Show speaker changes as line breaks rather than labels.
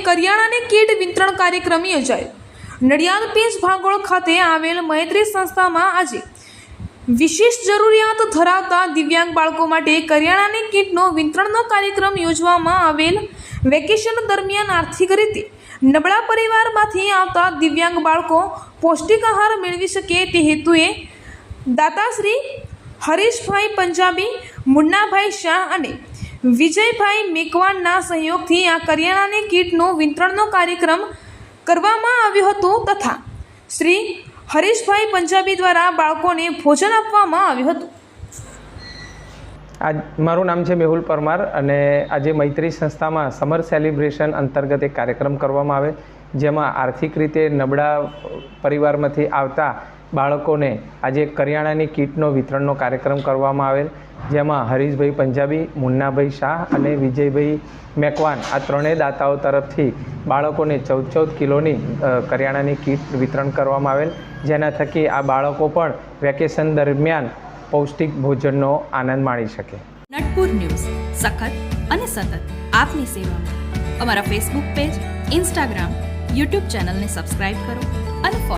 કરિયાણાની કીટ વિતરણ કાર્યક્રમ યોજાયો। નડિયાદ પેજ ભાગોળ ખાતે આવેલ મૈત્રી સંસ્થામાં આજે વિશેષ જરૂરિયાત ધરાવતા દિવ્યાંગ બાળકો માટે કરિયાણાની કીટનો વિતરણનો કાર્યક્રમ યોજવામાં આવેલ। વેકેશન દરમિયાન આર્થિક રીતે નબળા પરિવારમાંથી આવતા દિવ્યાંગ બાળકો પૌષ્ટિક આહાર મેળવી શકે તે હેતુએ દાતાશ્રી હરીશભાઈ પંજાબી, મુન્નાભાઈ શાહ અને વિજયભાઈ મેકવાનના સહયોગથી આ કરિયાણાની કીટનો વિતરણનો કાર્યક્રમ કરવામાં આવ્યો હતો તથા શ્રી હરીશભાઈ પંજાબી દ્વારા બાળકોને ભોજન આપવામાં આવ્યું હતું।
મારું નામ છે મેહુલ પરમાર અને આજે મૈત્રી સંસ્થામાં સમર સેલિબ્રેશન અંતર્ગત એક કાર્યક્રમ કરવામાં આવે જેમાં આર્થિક રીતે નબળા પરિવારમાંથી આવતા બાળકોને આજે કરિયાણાની કીટનો વિતરણનો કાર્યક્રમ કરવામાં આવેલ, જેમાં હરીશભાઈ પંજાબી, મુન્નાભાઈ શાહ અને વિજયભાઈ મેકવાન આ ત્રણેય દાતાઓ તરફથી બાળકોને 14 કિલોની કરિયાણાની કીટ વિતરણ કરવામાં આવેલ, જેના થકી આ બાળકો પણ વેકેશન દરમિયાન પૌષ્ટિક ભોજનનો આનંદ માણી શકે।
નટપુર ન્યૂઝ સખત અને સતત આપની સેવામાં। અમારા ફેસબુક પેજ, ઇન્સ્ટાગ્રામ, યુટ્યુબ ચેનલને સબસ્ક્રાઇબ કરો અને